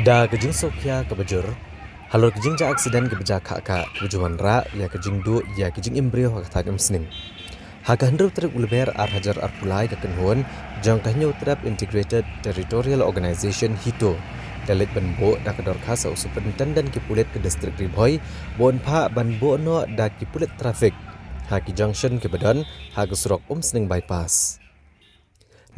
Da kejing Sofia kebajur, halor kejing ja aksiden kebeja kaka kebejuan ra ya kejing du ya kejing imbrio hakta sening. Haka hendro trip ulber hajar pulai ke kenhuan jang kahnyo trap Integrated Territorial Organization HITO. Dalit banbo da kedor khasa superintendent kipulit ke distrik Ribhoi bon pha banbo no da kipulit trafik. Haki junction ke badan haga surok sening bypass.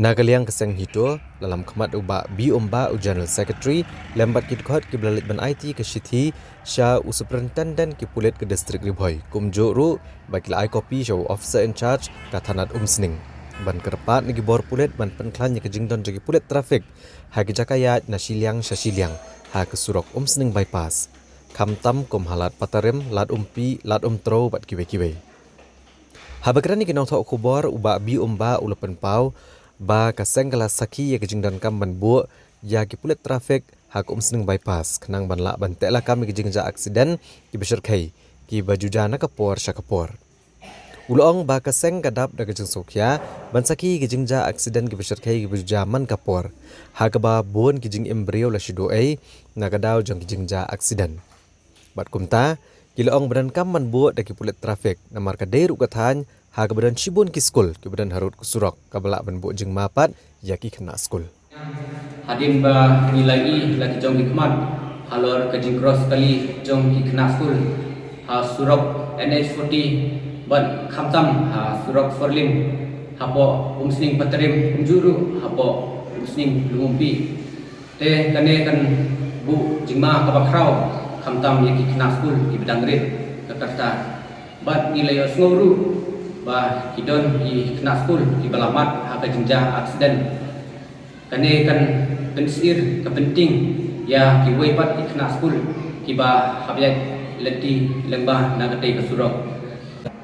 Nagaliang keseng hito dalam kemat ubah bi umba General Secretary lembat kitkot ki belalit ban IT ke Shithi Sha Superintendent ki pulit ke distrik Ribhoi kumjo ru bakil ai kopi show officer in charge katanat sening ban kerpat ni gibor pulit ban penklan ke jingdon jagi pulit trafik ha ki jakayat na Shiliang Shashiliang ha ke surok sening bypass kamtam kum halat patarim lat umpi lat tro bat kiwe-kiwe ha bakrani kinong thok kubor ubah bi umba ulapan pau ba kaseng kelas saki ya kejing dan kam ban bu ya ki pulit trafik hak sening bypass kenang ban la ban tekla kami kejing ja aksiden ki besar kai ki baju jana kapor syakapor ulong ba kaseng kadap da kejing sokya ban saki kejing ja aksiden ki besar kai ki baju jaman kapor hak ba bon kejing embrio la shido ai na kadau jang kejing ja aksiden bat kumta kilong badan kam ban bu da ki pulit trafik na marka deru kathan ha kebadan Shibun ki skul kebadan Harut Kusurok kabala ban bu jing mapat yaki kena skul hadin ba nilai lagi jong ki kemat halor ke jing cross kali jong ki kena skul ha surok NH40 ban khamtam ha surok forlin hapo sening patarim kumjuru hapo sening lumumpi te kane kan bu jingma kabakrau khamtam yaki kena skul ki bedang rit Jakarta bat nilai osnguru bah kidon di kena skul di balamat haka jenja aksiden kane kan pensir kepenting ya ki weipat di kena skul ki ba habyat leti lembah na kate kesurok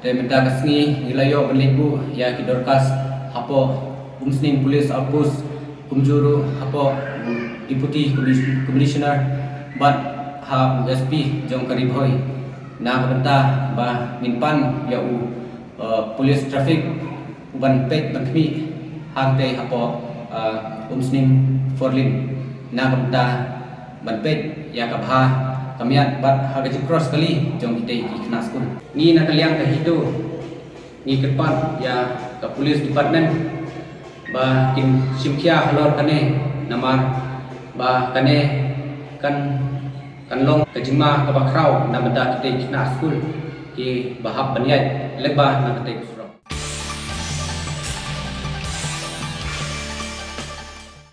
te menta kasngi nilayo benlibu ya ki dorkas hapo sening polis outpost kumjuru hapo deputy commissioner bat ha SP jong karibhoi na kabenta ba minpan ya polis trafik uban pek bankmi hangte hapo sening forlin na kamta banpet ya kabha kamiat bat hagaji cross kali jong kita ki kena skul ni na kaliang ka hito ni kepat ya ka polis department ba kin simkhia halor kane namar ba kane kan long kajima ka bakrau na benda kita kena skul ki bahap baniat lebah na ketek